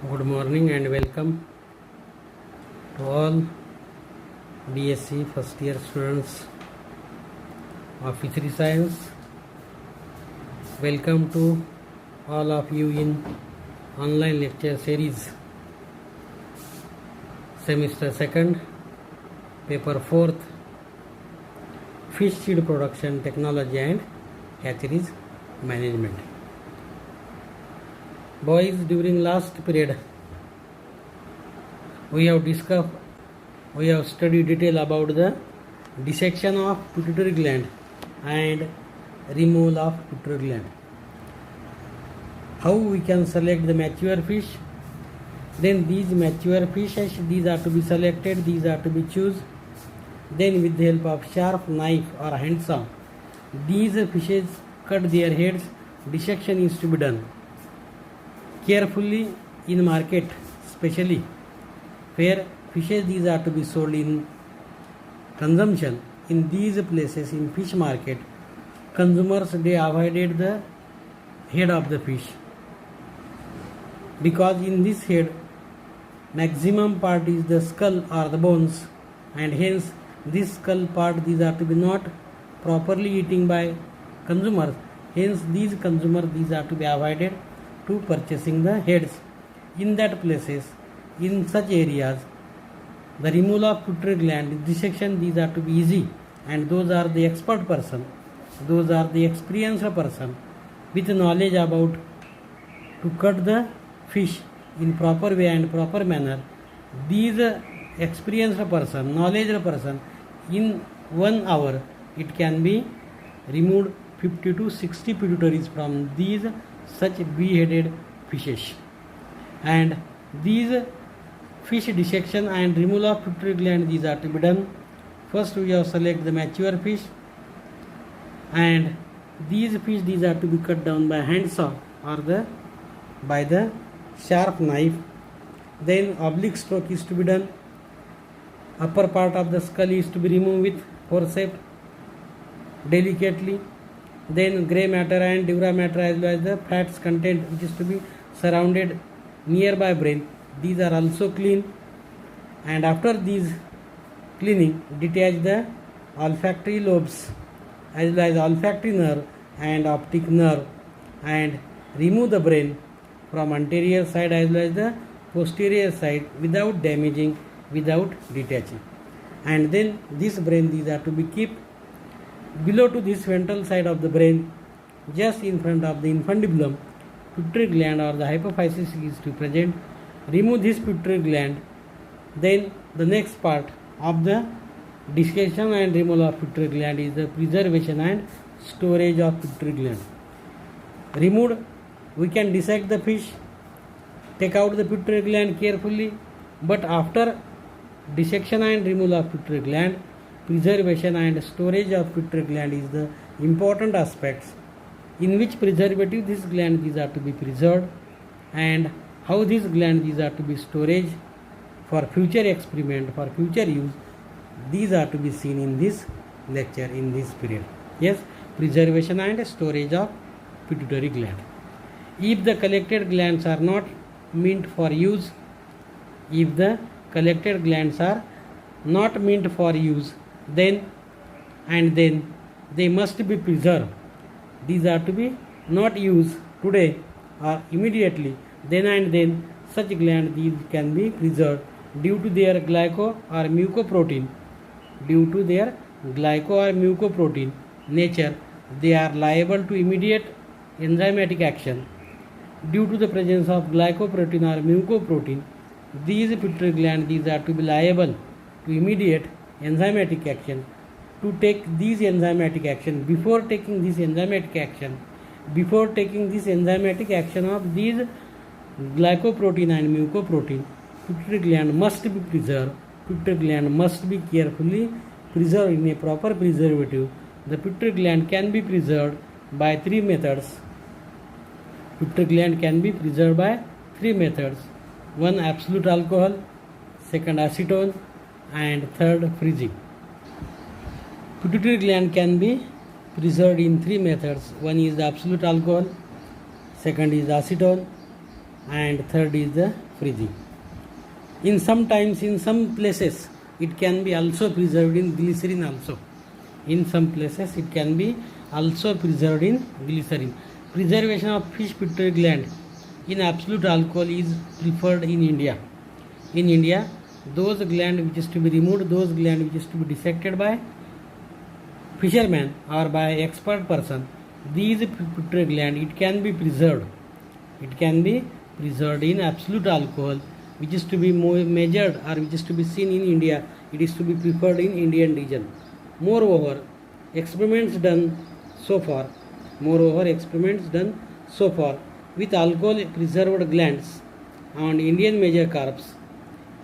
Good morning and welcome to all BSc first year students of Fishery Science. Welcome to all of you in online lecture series semester 2nd, paper 4th, fish seed production technology and hatcheries management. Boys, during last period we have studied detail about the dissection of pituitary gland and removal of pituitary gland. How we can select the mature fish? Then these mature fishes, these are to be selected, these are to be chosen. Then with the help of sharp knife or handsaw, these fishes cut their heads. Dissection is to be done carefully in market, especially where fishes these are to be sold in consumption. In these places, in fish market, consumers they avoided the head of the fish, because in this head maximum part is the skull or the bones, and hence this skull part these are to be not properly eaten by consumers. Hence these consumers these are to be avoided to purchasing the heads. In that places, in such areas, the removal of pituitary gland dissection these are to be easy, and those are the expert person, those are the experienced person with knowledge about to cut the fish in proper way and proper manner. These experienced person, knowledge person, in 1 hour it can be removed 50 to 60 pituitaries from these such beheaded fishes. And these fish dissection and removal of pituitary gland these are to be done. First we have select the mature fish, and these fish these are to be cut down by handsaw or by the sharp knife. Then oblique stroke is to be done. Upper part of the skull is to be removed with forceps delicately. Then grey matter and dura matter as well as the fats content which is to be surrounded nearby brain, these are also clean. And after these cleaning, detach the olfactory lobes as well as olfactory nerve and optic nerve, and remove the brain from anterior side as well as the posterior side without damaging, without detaching. And then this brain these are to be kept below to this ventral side of the brain, just in front of the infundibulum. Pituitary gland or the hypophysis is to present. Remove this pituitary gland. Then the next part of the dissection and removal of pituitary gland is the preservation and storage of pituitary gland. Removed, we can dissect the fish, take out the pituitary gland carefully, but after dissection and removal of pituitary gland, preservation and storage of pituitary gland is the important aspects, in which preservative this gland these are to be preserved, and how this gland these are to be storage for future experiment, for future use. These are to be seen in this lecture, in this period. Yes, preservation and storage of pituitary gland. If the collected glands are not meant for use, if the collected glands are not meant for use, then they must be preserved. These are to be not used today or immediately. Then such gland these can be preserved due to their glyco or mucoprotein. Due to their glyco or mucoprotein nature, they are liable to immediate enzymatic action. Due to the presence of glycoprotein or mucoprotein, these pituitary glands these are to be liable to immediate enzymatic action. To take these enzymatic action, before taking this enzymatic action of these glycoprotein and mucoprotein, pituitary gland must be preserved. Pituitary gland must be carefully preserved in a proper preservative. The pituitary gland can be preserved by 3 methods. Pituitary gland can be preserved by 3 methods. One, absolute alcohol; second, acetone; and third, freezing. Pituitary gland can be preserved in 3 methods. One is absolute alcohol, second is acetone, and third is the freezing. In some places it can be also preserved in glycerin also. In some places it can be also preserved in glycerin. Preservation of fish pituitary gland in absolute alcohol is preferred in India. In India, those gland which is to be removed, those gland which is to be dissected by fisherman or by expert person, these pituitary gland, it can be preserved. It can be preserved in absolute alcohol, which is to be measured or which is to be seen in India. It is to be preferred in Indian region. Moreover, experiments done so far with alcohol preserved glands on Indian major carps,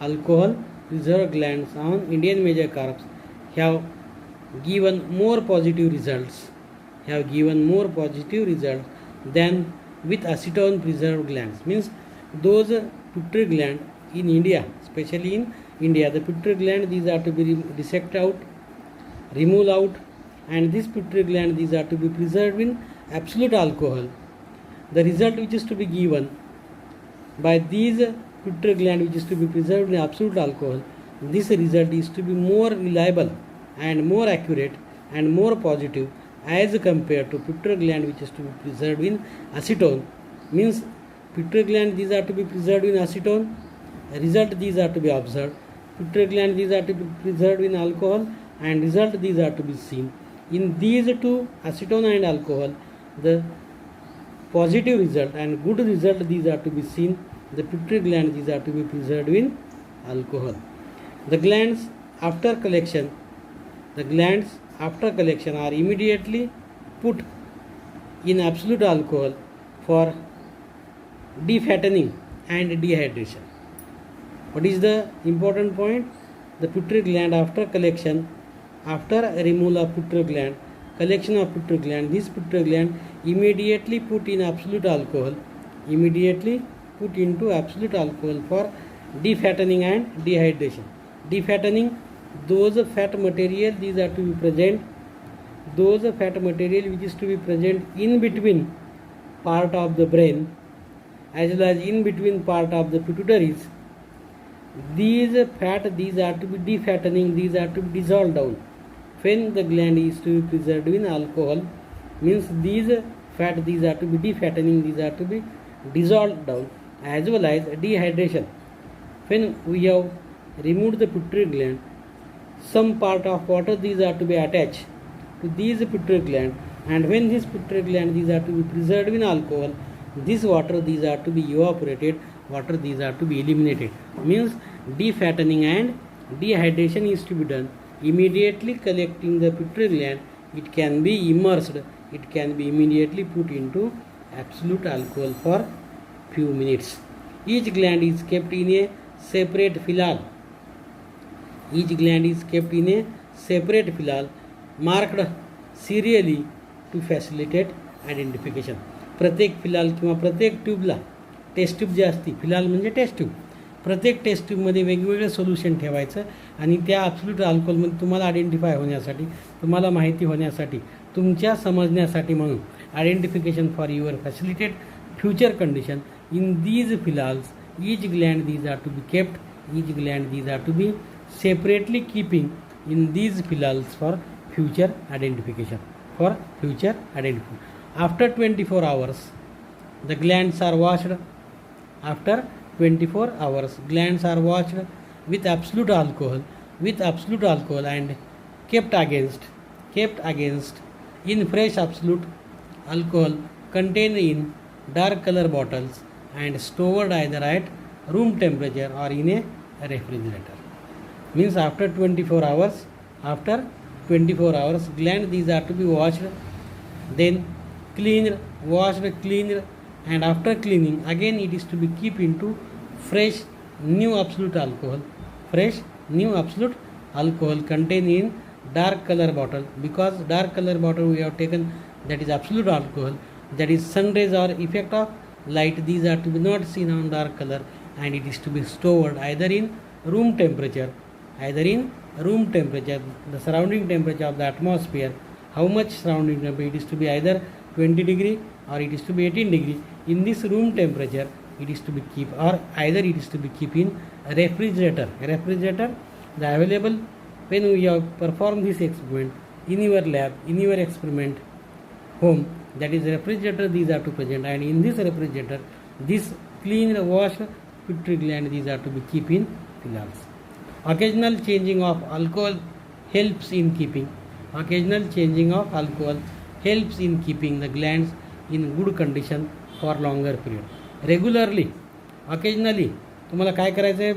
alcohol preserved glands on Indian major carps have given more positive results than with acetone preserved glands. Means those pituitary gland in India, especially in India, the pituitary gland, these are to be dissected out, removed out, and this pituitary gland, these are to be preserved in absolute alcohol. The result which is to be given by these pituitary gland which is to be preserved in absolute alcohol, this result is to be more reliable and more accurate and more positive as compared to pituitary gland which is to be preserved in acetone. Means pituitary gland, these are to be preserved in acetone, result these are to be observed. Pituitary gland, these are to be preserved in alcohol, and result these are to be seen. In these two, acetone and alcohol, the positive result and good result these are to be seen. The pituitary gland, these are to be preserved in alcohol. The glands after collection are immediately put in absolute alcohol for defattening and dehydration. What is the important point? The pituitary gland after removal of pituitary gland, collection of pituitary gland, this pituitary gland immediately put in absolute alcohol, for defattening and dehydration. Defattening, those fat material, these are to be present, those fat material which is to be present in between part of the brain as well as in between part of the pituitaries, these fat, these are to be defattening, these are to be dissolved down. When the gland is to be preserved in alcohol, means these fat, these are to be defattening, these are to be dissolved down, as well as dehydration. When we have removed the pituitary gland, some part of water, these are to be attached to these pituitary gland, and when this pituitary gland, these are to be preserved in alcohol, this water, these are to be evaporated, water, these are to be eliminated. Means defattening and dehydration is to be done. Immediately collecting the pituitary gland, it can be immersed, it can be immediately put into absolute alcohol for few minutes. Each gland is kept in a separate filial. Marked serially to facilitate identification. प्रत्येक फिलाल किंवा प्रत्येक ट्यूबला, test tube जे असते, फिलाल म्हणजे test tube, प्रत्येक test ट्यूबमध्ये वेगवेगळं solution ठेवायचं आणि त्या ॲब्सोल्यूट अल्कोहोलमध्ये तुम्हाला आयडेंटिफाय होण्यासाठी, तुम्हाला माहिती होण्यासाठी, तुमच्या समजण्यासाठी म्हणून identification for your facilitate future condition in these phials, each gland these are to be kept, each gland these are to be separately keeping in these phials for future identification. After 24 hours, the glands are washed. After 24 hours, glands are washed with absolute alcohol and kept against in fresh absolute alcohol contained in dark color bottles and stored either at room temperature or in a refrigerator. Means after 24 hours, gland these are to be washed, then cleaned, and after cleaning again it is to be keep into fresh new absolute alcohol contained in dark color bottle, because dark color bottle we have taken, that is absolute alcohol, that is sun rays or effect of light, these are to be not seen on dark color, and it is to be stored either in room temperature, the surrounding temperature of the atmosphere. How much surrounding temperature? It is to be either 20 degree or it is to be 18 degree. In this room temperature, it is to be keep, or either it is to be keep in refrigerator. Refrigerator, the available when you have performed this experiment in your lab, in your experiment home, that is refrigerator, these are to present, and in this refrigerator this clean washed pituitary gland, these are to be keep in phylals. Occasional changing of alcohol helps in keeping. Occasional changing of alcohol helps in keeping the glands in good condition for longer period. Regularly, occasionally, तुम्हाला काय करायचं आहे,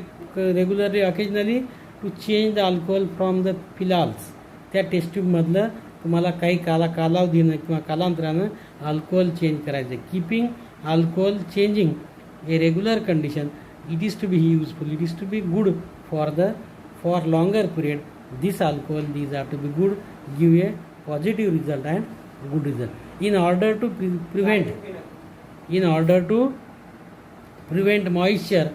regularly occasionally to change the alcohol from the phials. त्या test ट्यूबमधलं तुम्हाला काही कालावधीनं किंवा कालांतरानं alcohol change करायचं आहे. Keeping alcohol changing A regular condition, it is to be useful, it is to be good for longer period. This alcohol, these are to be good, give a positive result and good result. In order to prevent moisture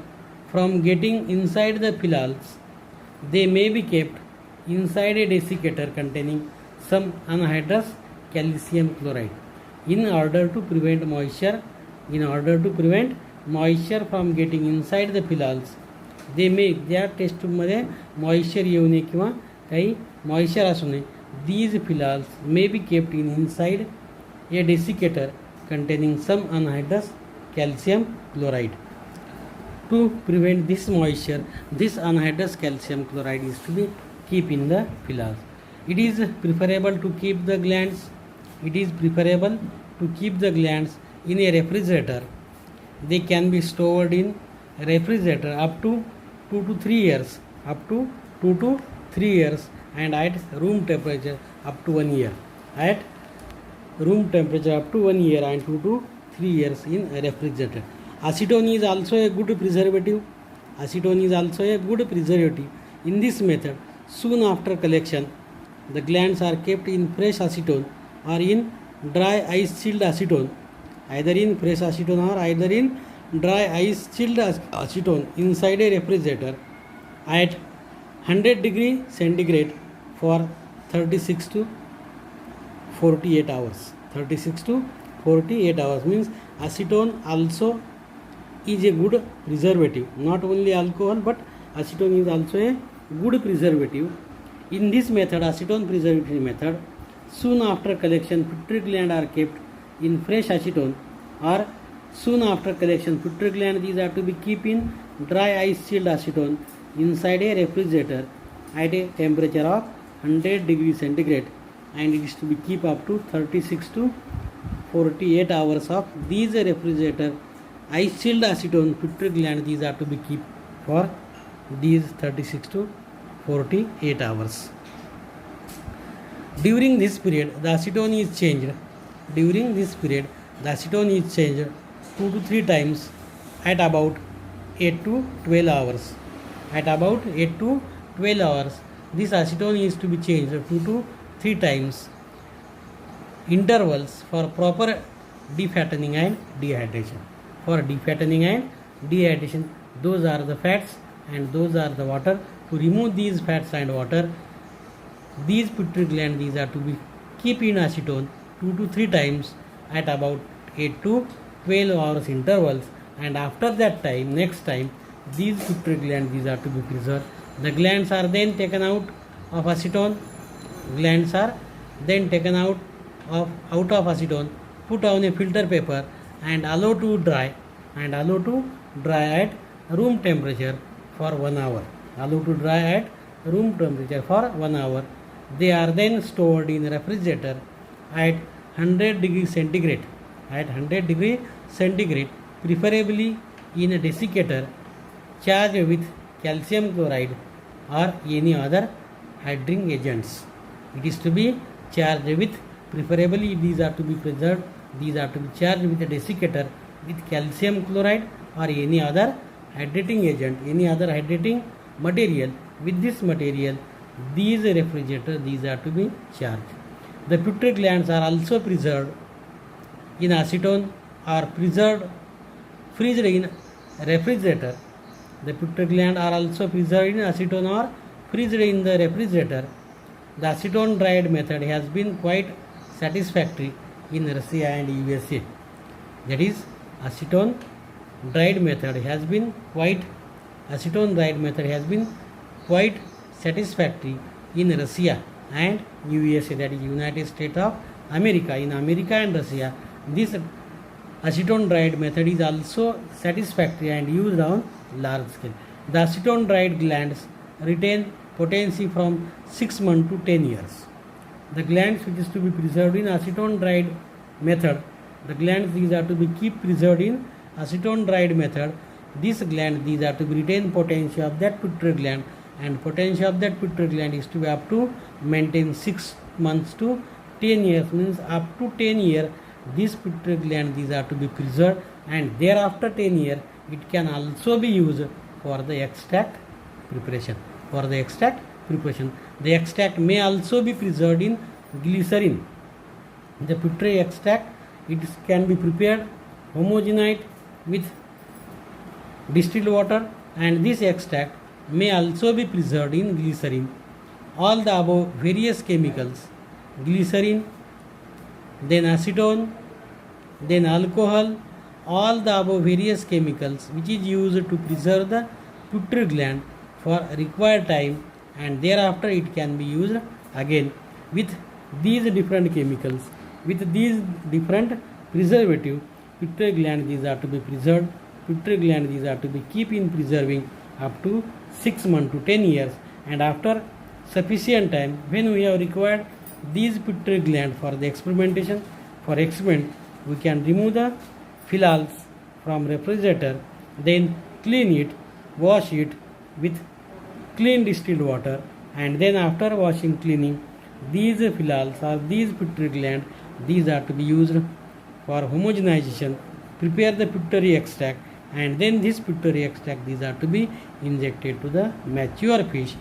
from getting inside the phylals, they may be kept inside a desiccator containing some anhydrous calcium chloride. In order to prevent moisture from getting inside the phylals, they may, त्या test ट्यूबमध्ये moisture येऊ नये किंवा काही moisture असू नये. these phylals may be kept inside a desiccator containing some anhydrous calcium chloride. To prevent this moisture, this anhydrous calcium chloride is to be keep in the phylals. It is preferable to keep the glands in a refrigerator. They can be stored in refrigerator up to 2 to 3 years, and at room temperature up to 1 year. At room temperature up to 1 year and 2 to 3 years in refrigerator. Acetone is also a good preservative. In this method, soon after collection, the glands are kept in fresh acetone or in dry ice chilled acetone, either in fresh acetone or either in dry ice chilled acetone inside a refrigerator at 100 degree centigrade for 36 to 48 hours. 36 to 48 hours means acetone also is a good preservative. Not only alcohol, but acetone is also a good preservative. In this method, acetone preservative method, soon after collection, pituitary gland are kept in fresh acetone, or soon after collection, pituitary gland, these are to be kept in dry ice chilled acetone inside a refrigerator at a temperature of 100 degrees centigrade, and it is to be keep up to 36 to 48 hours of these refrigerator ice chilled acetone pituitary gland, these are to be keep for these 36 to 48 hours. During this period, the acetone is changed. 2 to 3 times at about 8 to 12 hours. This acetone is to be changed 2 to 3 times. Intervals for proper defattening and dehydration. For defattening and dehydration, those are the fats and those are the water. To remove these fats and water, these pituitary gland, these are to be keep in acetone 2 to 3 times at about 8 to 12 hours intervals, and after that time, next time, these pituitary glands, these are to be preserved. The glands are then taken out of acetone. Out of acetone, put on a filter paper and allow to dry at room temperature for 1 hour. They are then stored in refrigerator at 100 degree centigrade, preferably in a desiccator charged with calcium chloride or any other hydring agents. It is to be charged with, preferably these are to be preserved, these are to be charged with a desiccator with calcium chloride or any other hydrating agent, any other hydrating material. With this material, these refrigerators, these are to be charged. The pituitary glands are also preserved in acetone or freezed in refrigerator. The pituitary gland are also preserved in acetone or freezed in the refrigerator. The acetone dried method has been quite satisfactory in Russia and USA. That is, acetone dried method has been quite acetone dried method has been quite satisfactory in Russia and USA, that is United States of America. In America and Russia, this acetone dried method is also satisfactory and used on large scale. The acetone dried glands retain potency from 6 months to 10 years. The glands which is to be preserved in acetone dried method, the glands these are to be keep preserved in acetone dried method. These glands these are to be retain potency of that pituitary gland, and potency of that pituitary gland is to be up to maintain 6 months to 10 years, means up to 10 years this pituitary gland these are to be preserved, and thereafter 10 years it can also be used for the extract preparation. For the extract preparation, the extract may also be preserved in glycerin. The pituitary extract it can be prepared homogenized with distilled water, and this extract may also be preserved in glycerin. All the above various chemicals, glycerin, then acetone, then alcohol, all the above various chemicals which is used to preserve the pituitary gland for required time, and thereafter it can be used again with these different chemicals, with these different preservative. Pituitary gland these are to be preserved. Pituitary gland these are to be keep in preserving up to 6 months to 10 years, and after sufficient time when we have required these pituitary gland for the experimentation, for experiment we can remove the phylals from refrigerator, then clean it, wash it with clean distilled water, and then after washing cleaning these phylals or these pituitary gland these are to be used for homogenization, prepare the pituitary extract, and then this pituitary extract these are to be injected to the mature fish.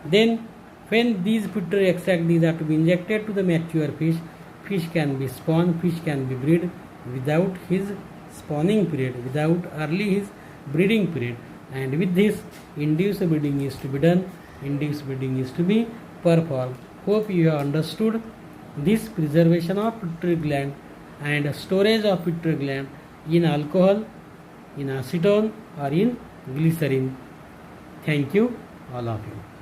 Then when these pituitary extract these are to be injected to the mature fish, fish can be spawned, fish can be bred without his spawning period, without early his breeding period, and with this induced breeding is to be done, induced breeding is to be performed. Hope you have understood this preservation of pituitary gland and storage of pituitary gland in alcohol, in acetone or in glycerin. Thank you all of you.